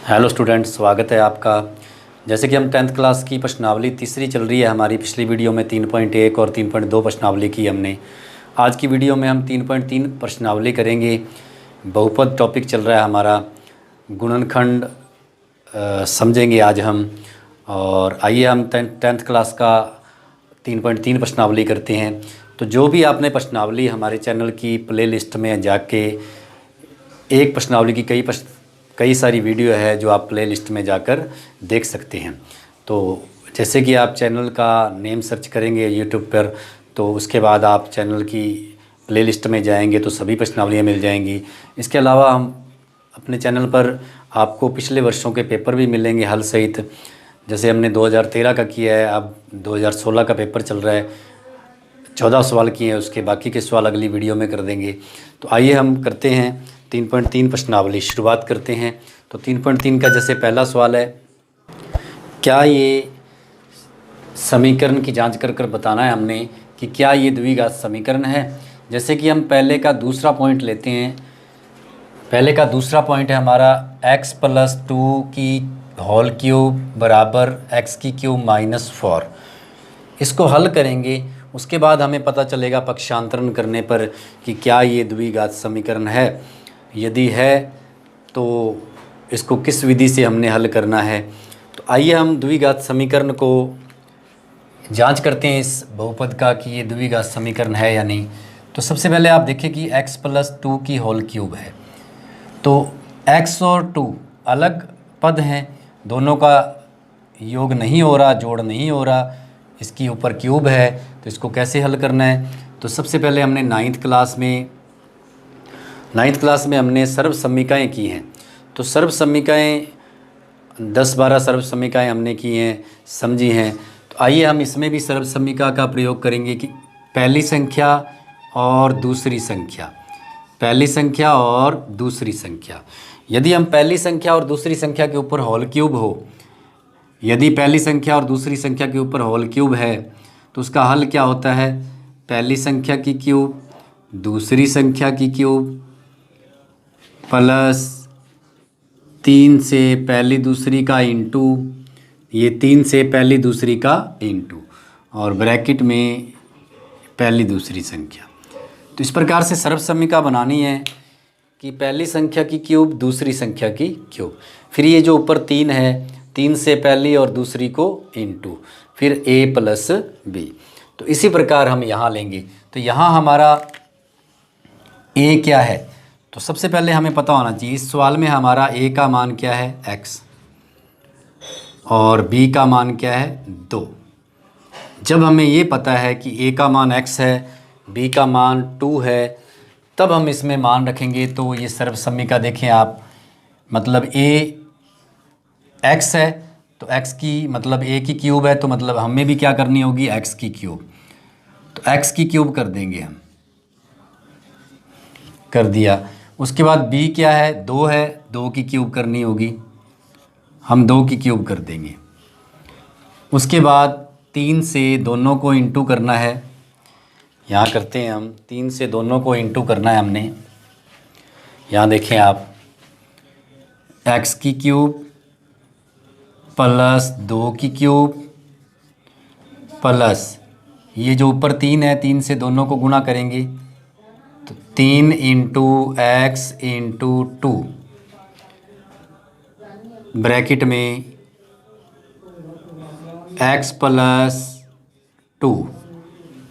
Hello students, स्वागत है आपका। जैसे कि हम 10th क्लास की प्रश्नावली तीसरी चल रही है हमारी। पिछली वीडियो में 3.1 और 3.2 प्रश्नावली की हमने। आज की वीडियो में हम 3.3 प्रश्नावली करेंगे। बहुपद टॉपिक चल रहा है हमारा। गुणनखंड समझेंगे आज हम। और आइए हम 10th क्लास का 3.3 प्रश्नावली करते हैं। तो जो भी आपने प्रश्नावली हमारे चैनल की प्ले लिस्ट में जाके, एक प्रश्नावली की कई सारी वीडियो है जो आप प्ले लिस्ट में जाकर देख सकते हैं। तो जैसे कि आप चैनल का नेम सर्च करेंगे यूट्यूब पर, तो उसके बाद आप चैनल की प्ले लिस्ट में जाएंगे तो सभी प्रश्नावलियाँ मिल जाएंगी। इसके अलावा हम अपने चैनल पर आपको पिछले वर्षों के पेपर भी मिलेंगे हल सहित। जैसे हमने 2013 का किया है, अब 2016 का पेपर चल रहा है। 14 सवाल किए हैं, उसके बाकी के सवाल अगली वीडियो में कर देंगे। तो आइए हम करते हैं 3.3 प्रश्नावली, शुरुआत करते हैं। तो 3.3 का जैसे पहला सवाल है, क्या ये समीकरण की जांच कर बताना है हमने कि क्या ये द्विघात समीकरण है। जैसे कि हम पहले का दूसरा पॉइंट लेते हैं। पहले का दूसरा पॉइंट है हमारा x+2 की होल क्यूब बराबर x³ -4। इसको हल करेंगे, उसके बाद हमें पता चलेगा पक्षांतरण करने पर कि क्या ये द्विघात समीकरण है। यदि है तो इसको किस विधि से हमने हल करना है। तो आइए हम द्विघात समीकरण को जांच करते हैं इस बहुपद का कि ये द्विघात समीकरण है या नहीं। तो सबसे पहले आप देखें कि x+2 की होल क्यूब है। तो x और 2 अलग पद हैं, दोनों का योग नहीं हो रहा, जोड़ नहीं हो रहा। इसकी ऊपर क्यूब है, तो इसको कैसे हल करना है। तो सबसे पहले हमने 9th क्लास में हमने सर्व समीकाएँ की हैं। तो सर्व समीकाएँ 10-12 सर्व समीकाएँ हमने की हैं, समझी हैं। तो आइए हम इसमें भी सर्व समीका का प्रयोग करेंगे कि पहली संख्या और दूसरी संख्या, पहली संख्या और दूसरी संख्या। यदि हम पहली संख्या और दूसरी संख्या के ऊपर होल क्यूब हो, यदि पहली संख्या और दूसरी संख्या के ऊपर होल क्यूब है तो उसका हल क्या होता है, पहली संख्या की क्यूब दूसरी संख्या की क्यूब प्लस 3 से पहली दूसरी का इंटू, ये 3 से पहली दूसरी का इंटू, और ब्रैकेट में पहली दूसरी संख्या। तो इस प्रकार से सर्व समीका बनानी है कि पहली संख्या की क्यूब दूसरी संख्या की क्यूब, फिर ये जो ऊपर 3 है, 3 से पहली और दूसरी को इंटू, फिर a + b। तो इसी प्रकार हम यहाँ लेंगे। तो यहाँ हमारा a क्या है, तो सबसे पहले हमें पता होना चाहिए इस सवाल में हमारा a का मान क्या है x और b का मान क्या है 2। जब हमें ये पता है कि a का मान x है, b का मान 2 है, तब हम इसमें मान रखेंगे। तो ये सर्व समीका देखें आप, मतलब a x है तो x की मतलब a की क्यूब है, तो मतलब हमें भी क्या करनी होगी x की क्यूब। तो x की क्यूब कर देंगे हम, कर दिया। उसके बाद b क्या है 2 है, 2 की क्यूब करनी होगी, हम 2 की क्यूब कर देंगे। उसके बाद 3 से दोनों को इंटू करना है, यहाँ करते हैं हम, 3 से दोनों को इंटू करना है हमने। यहाँ देखें आप, x की क्यूब प्लस 2 की क्यूब प्लस ये जो ऊपर 3 है, 3 से दोनों को गुणा करेंगे तो 3 × x × 2 ब्रैकेट में x + 2,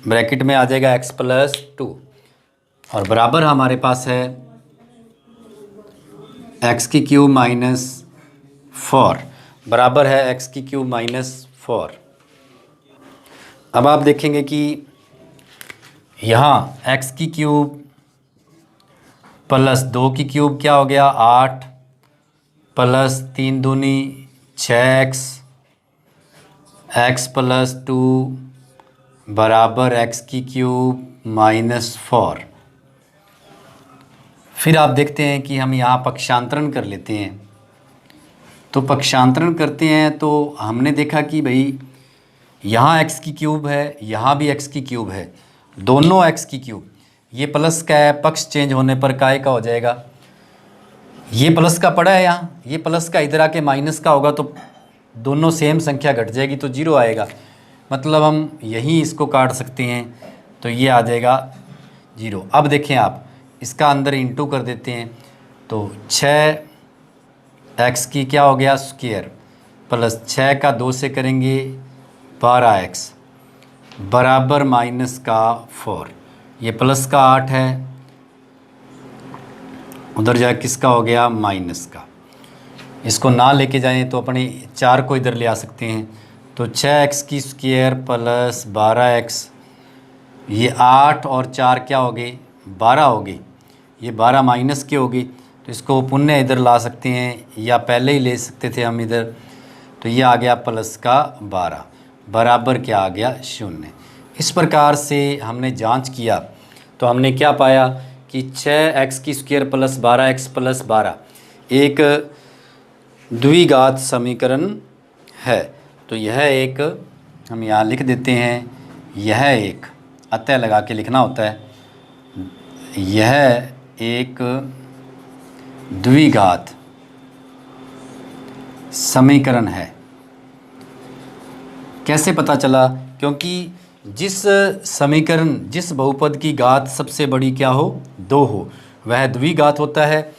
ब्रैकेट में आ जाएगा x + 2, और बराबर हमारे पास है x की क्यूब -4, बराबर है x की क्यूब -4। अब आप देखेंगे कि यहाँ x की क्यूब प्लस 2 की क्यूब क्या हो गया 8 प्लस 3 दूनी 6x, x + 2 बराबर x की क्यूब -4। फिर आप देखते हैं कि हम यहाँ पक्षांतरण कर लेते हैं। तो पक्षांतरण करते हैं तो हमने देखा कि भाई यहाँ x की क्यूब है, यहाँ भी x की क्यूब है, दोनों x की क्यूब। ये प्लस का है, पक्ष चेंज होने पर काय का हो जाएगा, ये प्लस का पड़ा है यहाँ, ये प्लस का इधर आके माइनस का होगा तो दोनों सेम संख्या घट जाएगी तो 0 आएगा। मतलब हम यहीं इसको काट सकते हैं तो ये आ जाएगा 0। अब देखें आप, इसका अंदर इंटू कर देते हैं तो 6x की क्या हो गया स्क्वायर प्लस 6 का 2 से करेंगे 12x बराबर माइनस का 4। ये प्लस का 8 है, उधर जाए किसका हो गया माइनस का। इसको ना लेके जाएं तो अपने 4 को इधर ले आ सकते हैं तो 6x की स्क्वायर प्लस 12x, ये 8 और 4 क्या हो गए 12 हो गई, ये 12 माइनस के हो गई तो इसको पुण्य इधर ला सकते हैं या पहले ही ले सकते थे हम इधर। तो ये आ गया प्लस का 12 बराबर क्या आ गया 0। इस प्रकार से हमने जांच किया तो हमने क्या पाया कि 6x की स्क्वायर प्लस 12x प्लस 12 एक द्विघात समीकरण है। तो यह एक हम यहाँ लिख देते हैं, यह एक अतः लगा के लिखना होता है, यह एक द्विघात समीकरण है। कैसे पता चला? क्योंकि जिस बहुपद की घात सबसे बड़ी क्या हो 2 हो वह द्विघात होता है,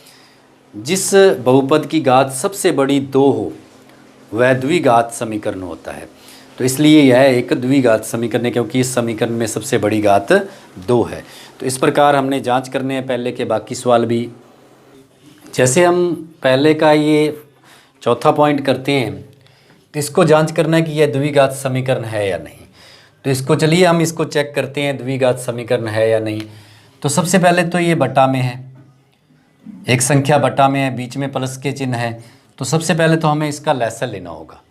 जिस बहुपद की घात सबसे बड़ी 2 हो वह द्विघात समीकरण होता है। तो इसलिए यह एक द्विघात समीकरण है क्योंकि इस समीकरण में सबसे बड़ी घात 2 है। तो इस प्रकार हमने जांच करने हैं पहले के बाकी सवाल भी। जैसे हम पहले का ये चौथा पॉइंट करते हैं तो इसको जांच करना है कि यह द्विघात समीकरण है या नहीं। तो इसको चलिए हम इसको चेक करते हैं द्विघात समीकरण है या नहीं। तो सबसे पहले तो ये बटा में है, एक संख्या बटा में है, बीच में प्लस के चिन्ह है। तो सबसे पहले तो हमें इसका लसाअ लेना होगा।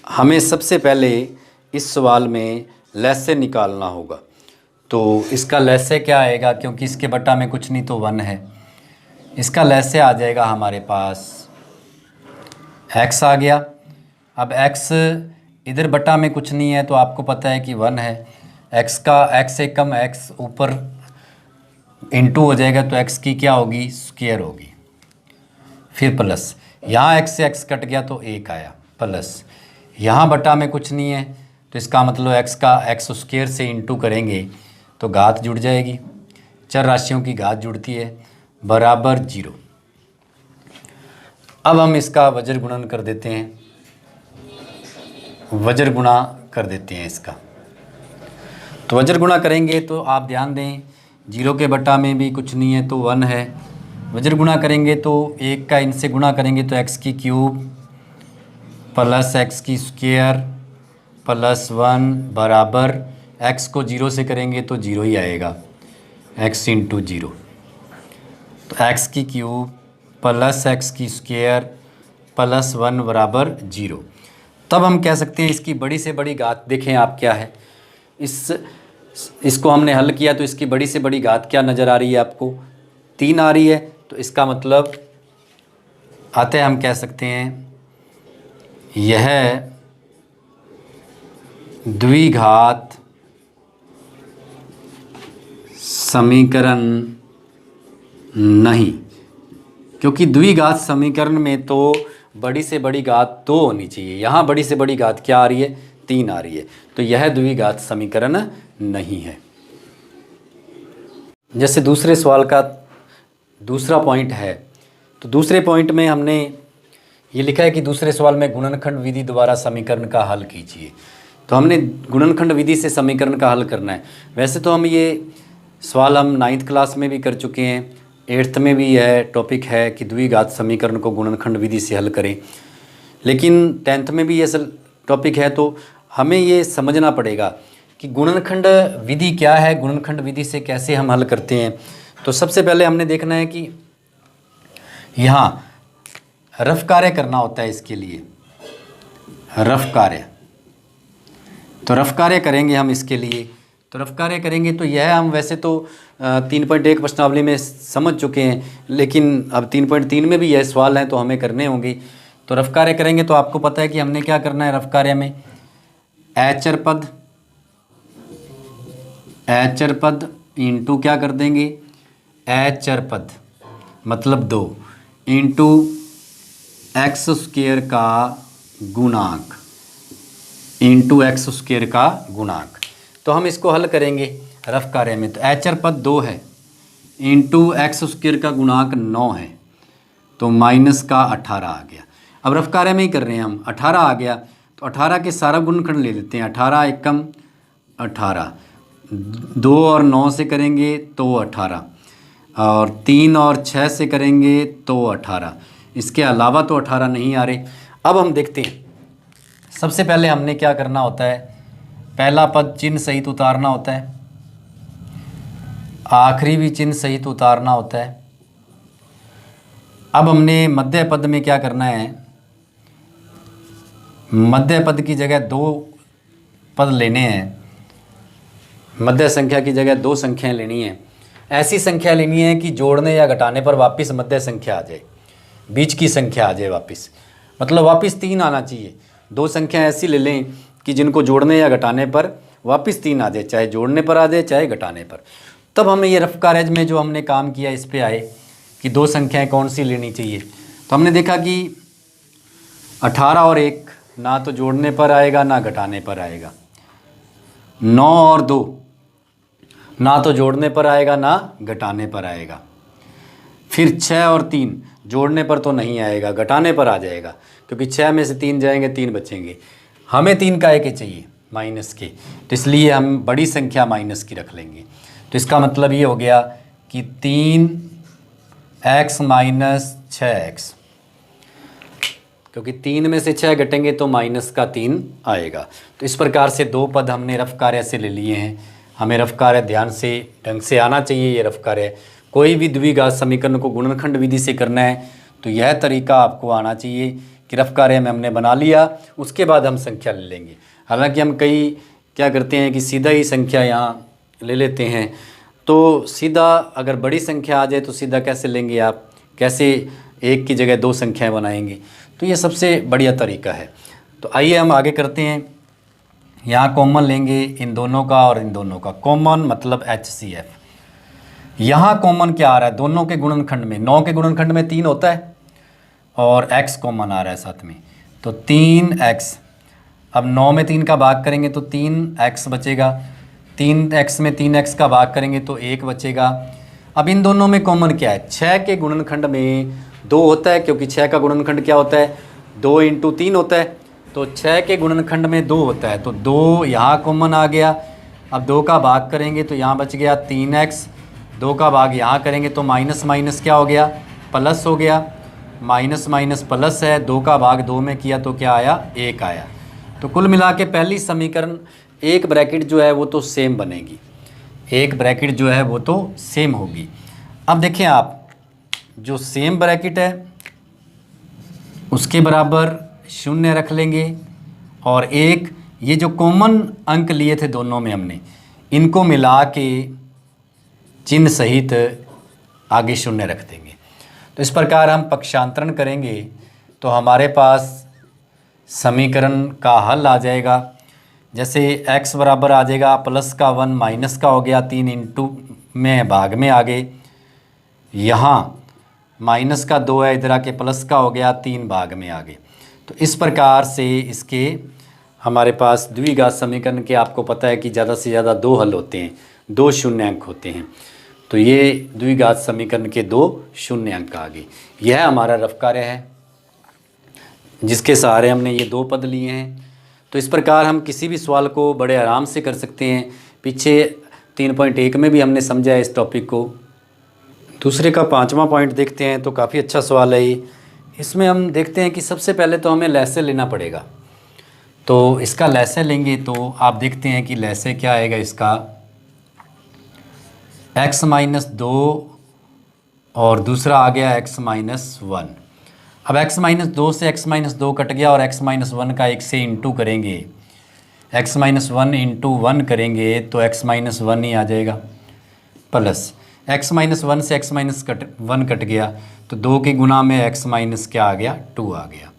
हमें सबसे पहले इस सवाल में लसाअ निकालना होगा। तो इसका लसाअ क्या आएगा, क्योंकि इसके बटा में कुछ नहीं तो 1 है, इसका लसाअ आ जाएगा हमारे पास x आ गया। अब x इधर बटा में कुछ नहीं है तो आपको पता है कि 1 है, x से कम x ऊपर इंटू हो जाएगा तो x की क्या होगी स्क्वायर होगी, फिर प्लस यहाँ x से x कट गया तो 1 आया, प्लस यहाँ बटा में कुछ नहीं है तो इसका मतलब x का x स्क्वायर से इंटू करेंगे तो घात जुड़ जाएगी, चर राशियों की घात जुड़ती है, बराबर 0। अब हम इसका वज्र गुणन कर देते हैं, वज्र गुणा कर देते हैं इसका। तो वज्र गुणा करेंगे तो आप ध्यान दें 0 के बटा में भी कुछ नहीं है तो 1 है, वज्र गुणा करेंगे तो 1 का इनसे गुणा करेंगे तो x की क्यूब प्लस x की स्क्वायर प्लस 1 बराबर x को 0 से करेंगे तो 0 ही आएगा, x इंटू 0। तो x की क्यूब प्लस x की स्क्वायर प्लस 1 बराबर 0। तब हम कह सकते हैं इसकी बड़ी से बड़ी घात देखें आप क्या है। इसको हमने हल किया तो इसकी बड़ी से बड़ी घात क्या नज़र आ रही है आपको 3 आ रही है। तो इसका मतलब अतः हम कह सकते हैं यह द्विघात समीकरण नहीं, क्योंकि द्विघात समीकरण में तो बड़ी से बड़ी घात 2 होनी चाहिए, यहाँ बड़ी से बड़ी घात क्या आ रही है 3 आ रही है, तो यह द्विघात समीकरण नहीं है। जैसे दूसरे सवाल का दूसरा पॉइंट है, तो दूसरे पॉइंट में हमने ये लिखा है कि दूसरे सवाल में गुणनखंड विधि द्वारा समीकरण का हल कीजिए। तो हमने गुणनखंड विधि से समीकरण का हल करना है। वैसे तो हम ये सवाल हम 9th क्लास में भी कर चुके हैं, 8th में भी यह टॉपिक है कि द्विघात समीकरण को गुणनखंड विधि से हल करें, लेकिन 10th में भी ये टॉपिक है। तो हमें ये समझना पड़ेगा कि गुणनखंड विधि क्या है, गुणनखंड विधि से कैसे हम हल करते हैं। तो सबसे पहले हमने देखना है कि यहाँ रफ कार्य करना होता है, इसके लिए रफ कार्य। तो रफ कार्य करेंगे हम इसके लिए, तो रफ कार्य करेंगे तो यह हम वैसे तो 3.1 प्रश्नावली में समझ चुके हैं, लेकिन अब 3.3 में भी यह सवाल हैं तो हमें करने होंगे। तो रफ कार्य करेंगे तो आपको पता है कि हमने क्या करना है रफ कार्य में, एचर पद इंटू क्या कर देंगे एचर पद मतलब 2, इंटू एक्स स्क्वायर का गुणांक, इंटू एक्स स्क्वायर का गुणांक। तो हम इसको हल करेंगे रफ कार्य में। तो एचर पद 2 है, इंटू एक्स स्क्वायर का गुणांक 9 है, तो माइनस का 18 आ गया। अब रफ कार्य में ही कर रहे हैं हम, 18 आ गया तो 18 के सारा गुणनखंड ले लेते हैं। 18 एकम 18, 2 और 9 से करेंगे तो 18, और 3 और 6 से करेंगे तो 18, इसके अलावा तो 18 नहीं आ रहे। अब हम देखते हैं, सबसे पहले हमने क्या करना होता है, पहला पद चिन्ह सहित उतारना होता है, आखिरी भी चिन्ह सहित उतारना होता है। अब हमने मध्य पद में क्या करना है, मध्य पद की जगह 2 पद लेने हैं, मध्य संख्या की जगह 2 संख्याएं लेनी है। ऐसी संख्या लेनी है कि जोड़ने या घटाने पर वापस मध्य संख्या आ जाए, बीच की संख्या आ जाए वापस, मतलब वापस 3 आना चाहिए। 2 संख्या ऐसी ले लें कि जिनको जोड़ने या घटाने पर वापस 3 आ जाए, चाहे जोड़ने पर आ जाए चाहे घटाने पर। तब हमें ये रफ कार्य में जो हमने काम किया इस पे आए कि 2 संख्याएं कौन सी लेनी चाहिए। तो हमने देखा कि 18 और 1 ना तो जोड़ने पर आएगा ना घटाने पर आएगा, 9 और 2 ना तो जोड़ने पर आएगा ना घटाने पर आएगा, फिर 6 और 3 जोड़ने पर तो नहीं आएगा, घटाने पर आ जाएगा, क्योंकि 6 में से 3 जाएंगे 3 बचेंगे। हमें 3 काहे के चाहिए, माइनस के, तो इसलिए हम बड़ी संख्या माइनस की रख लेंगे। तो इसका मतलब ये हो गया कि 3x माइनस 6x, क्योंकि 3 में से 6 घटेंगे तो माइनस का 3 आएगा। तो इस प्रकार से 2 पद हमने रफ कार्य से ले लिए हैं। हमें रफ कार्य ध्यान से ढंग से आना चाहिए। ये रफ कार्य कोई भी द्विघात समीकरण को गुणनखंड विधि से करना है तो यह तरीका आपको आना चाहिए कि रफ कार्य में हमने बना लिया, उसके बाद हम संख्या ले लेंगे। हालांकि हम कई क्या करते हैं कि सीधा ही संख्या यहाँ ले लेते हैं, तो सीधा अगर बड़ी संख्या आ जाए तो सीधा कैसे लेंगे आप, कैसे एक की जगह 2 संख्याएं बनाएंगे, तो ये सबसे बढ़िया तरीका है। तो आइए हम आगे करते हैं। यहाँ कॉमन लेंगे इन दोनों का और इन दोनों का, कॉमन मतलब HCF। यहाँ कॉमन क्या आ रहा है, दोनों के गुणनखंड में, 9 के गुणनखंड में 3 होता है और x कॉमन आ रहा है साथ में, तो 3x। अब 9 में 3 का भाग करेंगे तो 3x बचेगा, 3x में 3x का भाग करेंगे तो 1 बचेगा। अब इन दोनों में कॉमन क्या है, 6 के गुणनखंड में 2 होता है, क्योंकि 6 का गुणनखंड क्या होता है, 2 × 3 होता है, तो 6 के गुणनखंड में 2 होता है, तो 2 यहाँ कॉमन आ गया। अब 2 का भाग करेंगे तो यहाँ बच गया 3x, 2 का भाग यहाँ करेंगे तो माइनस माइनस क्या हो गया, प्लस हो गया, माइनस माइनस प्लस है, 2 का भाग 2 में किया तो क्या आया, 1 आया। तो कुल मिला के पहली समीकरण एक ब्रैकेट जो है वो तो सेम बनेगी, एक ब्रैकेट जो है वो तो सेम होगी। अब देखें आप, जो सेम ब्रैकेट है उसके बराबर 0 रख लेंगे, और एक ये जो कॉमन अंक लिए थे दोनों में हमने, इनको मिला के चिन्ह सहित आगे 0 रख देंगे। तो इस प्रकार हम पक्षांतरण करेंगे तो हमारे पास समीकरण का हल आ जाएगा। जैसे x बराबर आ जाएगा प्लस का 1 माइनस का हो गया, 3 इंटू में भाग में आ गए, यहाँ माइनस का 2 है, इधर आके प्लस का हो गया, 3 भाग में आ गए। तो इस प्रकार से इसके हमारे पास द्विघात समीकरण के आपको पता है कि ज़्यादा से ज़्यादा 2 हल होते हैं, 2 शून्य अंक होते हैं। तो ये द्विघात समीकरण के 2 शून्य अंक आ गए। यह हमारा रफ कार्य है जिसके सहारे हमने ये 2 पद लिए हैं। तो इस प्रकार हम किसी भी सवाल को बड़े आराम से कर सकते हैं। पीछे 3.1 में भी हमने समझा है इस टॉपिक को। दूसरे का 5वां पॉइंट देखते हैं तो काफ़ी अच्छा सवाल है ये। इसमें हम देखते हैं कि सबसे पहले तो हमें लैसे लेना पड़ेगा। तो इसका लैसे लेंगे तो आप देखते हैं कि लैसे क्या आएगा इसका, x-2 और दूसरा आ गया x-1। अब x-2 से x-2 कट गया और x-1 का 1 से इंटू करेंगे, x-1 × 1 करेंगे तो x-1 ही आ जाएगा, प्लस x-1 से x-1 कट गया तो 2 के गुना में x- क्या आ गया, 2 आ गया,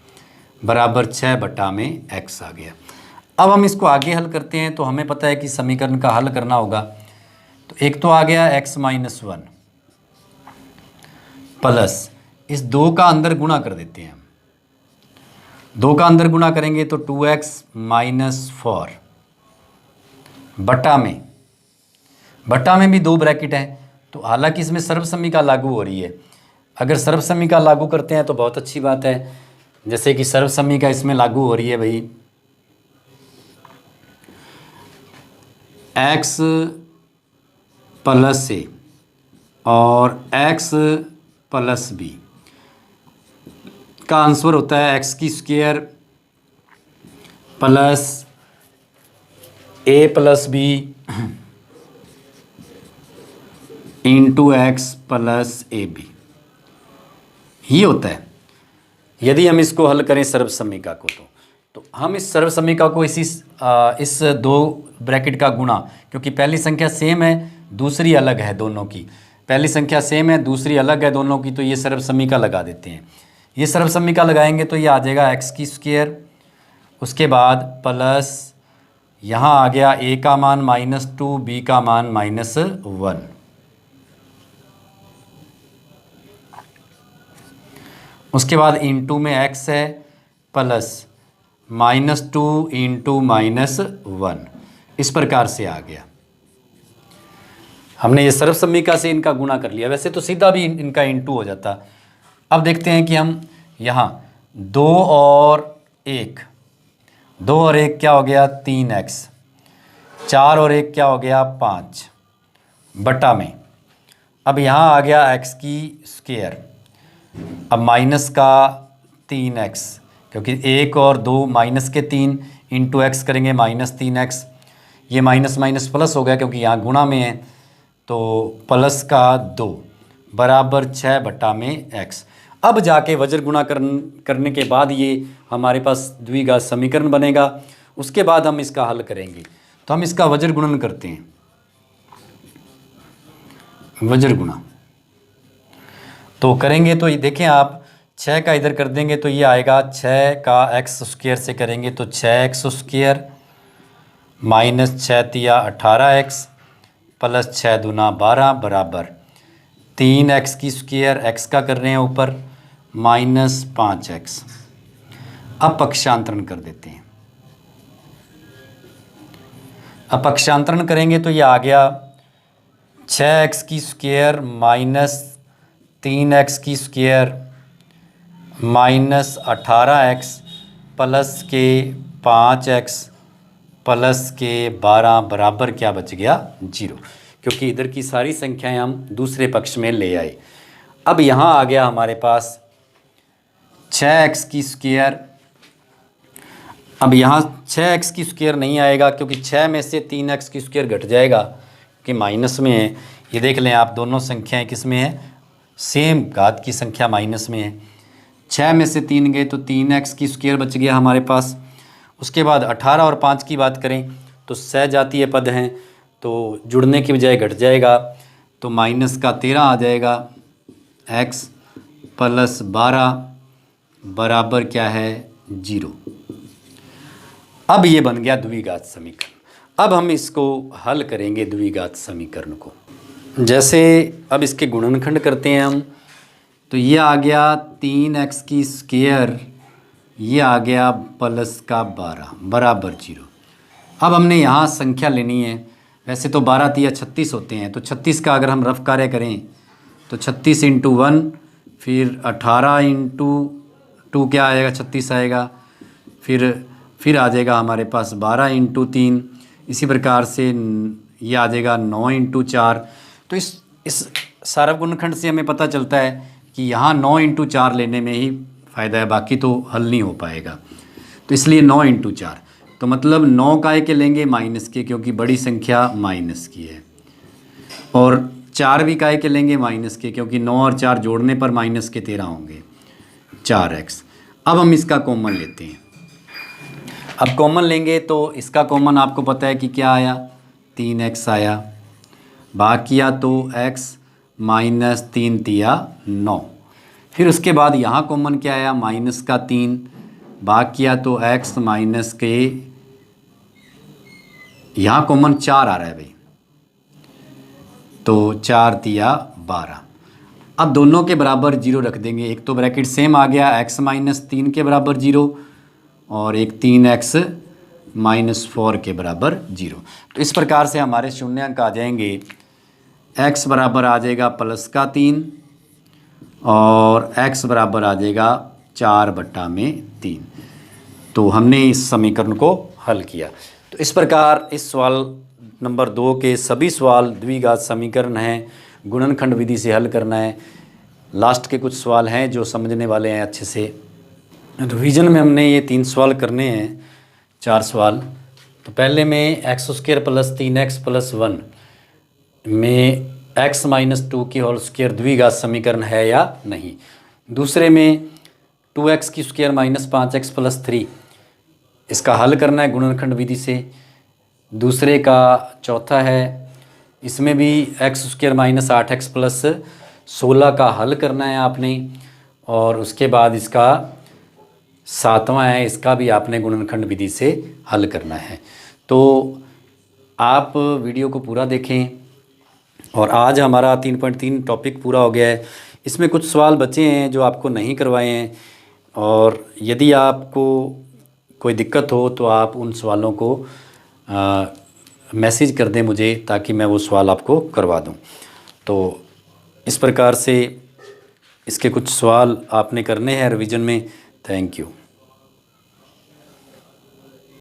बराबर 6/x आ गया। अब हम इसको आगे हल करते हैं तो हमें पता है कि समीकरण का हल करना होगा। तो एक तो आ गया x-1 प्लस इस 2 का अंदर गुणा कर देते हैं हम। 2 का अंदर गुणा करेंगे तो 2x माइनस 4 बटा में भी 2 ब्रैकेट हैं, तो हालांकि इसमें सर्वसम्मिका लागू हो रही है। अगर सर्वसम्मिका लागू करते हैं तो बहुत अच्छी बात है। जैसे कि सर्वसम्मिका इसमें लागू हो रही है भाई, x प्लस ए और x प्लस बी का आंसर होता है x की square plus A plus B into X plus A B, ये होता है। यदि हम इसको हल करें सर्वसम्मिका को तो हम इस सर्वसम्मिका को इस 2 ब्रैकेट का गुणा, क्योंकि पहली संख्या सेम है दूसरी अलग है दोनों की, पहली संख्या सेम है दूसरी अलग है दोनों की, तो ये सर्वसम्मिका लगा देते हैं। ये सर्वसम्मिका लगाएंगे तो ये आ जाएगा एक्स की स्क्वायर, उसके बाद प्लस यहाँ आ गया a का मान -2 b का मान -1, उसके बाद इंटू में x है प्लस -2 इंटू -1, इस प्रकार से आ गया। हमने ये सर्वसम्मिका से इनका गुणा कर लिया, वैसे तो सीधा भी इनका इंटू हो जाता। अब देखते हैं कि हम यहाँ 2 और 1 क्या हो गया 3x, 4 और 1 क्या हो गया 5 बटा में। अब यहाँ आ गया x की स्क्वायर, अब माइनस का 3x, क्योंकि 1 और 2 माइनस के 3 इंटू एक्स करेंगे -3x, ये माइनस माइनस प्लस हो गया क्योंकि यहाँ गुणा में है, तो प्लस का 2 बराबर 6 बटा में x। अब जाके वज्र गुणा करने के बाद ये हमारे पास द्विघात समीकरण बनेगा। उसके बाद हम इसका हल करेंगे, तो हम इसका वज्र गुणन करते हैं। वज्र गुणा तो करेंगे तो ये देखें आप, 6 का इधर कर देंगे तो ये आएगा 6 का x स्क्वायर से करेंगे तो 6x स्क्वायर माइनस 6 तिया 18x प्लस 6 दूना 12 बराबर 3x की स्क्वायर, x का कर रहे हैं ऊपर -5x। अब पक्षांतरण कर देते हैं। अब पक्षांतरण करेंगे तो ये आ गया 6x की स्क्वायर माइनस 3x की स्क्वायर माइनस 18x प्लस के 5x प्लस के 12 बराबर क्या बच गया 0, क्योंकि इधर की सारी संख्याएं हम दूसरे पक्ष में ले आए। अब यहाँ आ गया हमारे पास 6x की स्क्वायर। अब यहाँ 6x की स्क्वायर नहीं आएगा क्योंकि 6 में से 3x की स्क्वायर घट जाएगा कि माइनस में है। ये देख लें आप, दोनों संख्याएं किस में है, सेम घात की संख्या माइनस में है। 6 में से 3 गए तो 3x की स्क्वायर बच गया हमारे पास। उसके बाद 18 और 5 की बात करें तो सहजातीय पद हैं, तो जुड़ने की बजाय घट जाएगा, तो माइनस का 13 आ जाएगा x प्लस 12 बराबर क्या है 0। अब ये बन गया द्विघात समीकरण। अब हम इसको हल करेंगे द्विघात समीकरण को। जैसे अब इसके गुणनखंड करते हैं हम, तो ये आ गया 3x की स्क्वायर, ये आ गया प्लस का 12 बराबर 0। अब हमने यहाँ संख्या लेनी है। वैसे तो 12 तिया 36 होते हैं, तो 36 का अगर हम रफ कार्य करें तो 36 इंटू 1, फिर 18 इंटू 2 क्या आएगा 36 आएगा, फिर आ जाएगा हमारे पास 12 इंटू 3, इसी प्रकार से ये आ जाएगा 9 इंटू 4। तो इस सारा गुणनखंड से हमें पता चलता है कि यहाँ 9 इंटू 4 लेने में ही फ़ायदा है, बाकी तो हल नहीं हो पाएगा। तो इसलिए 9 इंटू 4, तो मतलब 9 काय के लेंगे माइनस के, क्योंकि बड़ी संख्या माइनस की है, और 4 भी काय के लेंगे माइनस के, क्योंकि 9 और 4 जोड़ने पर माइनस के 13 होंगे 4x। अब हम इसका कॉमन लेते हैं। अब कॉमन लेंगे तो इसका कॉमन आपको पता है कि क्या आया 3x आया, भाग किया तो x माइनस 3 तिया 9। फिर उसके बाद यहाँ कॉमन क्या आया माइनस का 3, भाग किया तो x माइनस के, यहाँ कॉमन 4 आ रहा है भाई, तो 4 तिया 12। अब दोनों के बराबर 0 रख देंगे। एक तो ब्रैकेट सेम आ गया, x माइनस 3 के बराबर 0 और एक 3x माइनस 4 के बराबर 0। तो इस प्रकार से हमारे शून्यांक आ जाएंगे, x बराबर आ जाएगा +3 और x बराबर आ जाएगा 4/3। तो हमने इस समीकरण को हल किया। तो इस प्रकार इस सवाल नंबर 2 के सभी सवाल द्विघात समीकरण हैं, गुणनखंड विधि से हल करना है। लास्ट के कुछ सवाल हैं जो समझने वाले हैं अच्छे से। रिवीजन में हमने ये 3 सवाल करने हैं, 4 सवाल। तो पहले में x² + 3x + 1 में x - 2 की होल स्क्वायर द्विघात समीकरण है या नहीं। दूसरे में 2x² - 5x + 3, इसका हल करना है गुणनखंड विधि से। दूसरे का चौथा है, इसमें भी x² - 8x + 16 का हल करना है आपने। और उसके बाद इसका 7वां है, इसका भी आपने गुणनखंड विधि से हल करना है। तो आप वीडियो को पूरा देखें। और आज हमारा 3.3 टॉपिक पूरा हो गया है। इसमें कुछ सवाल बचे हैं जो आपको नहीं करवाए हैं, और यदि आपको कोई दिक्कत हो तो आप उन सवालों को मैसेज कर दें मुझे, ताकि मैं वो सवाल आपको करवा दूं। तो इस प्रकार से इसके कुछ सवाल आपने करने हैं रिवीजन में। Thank you.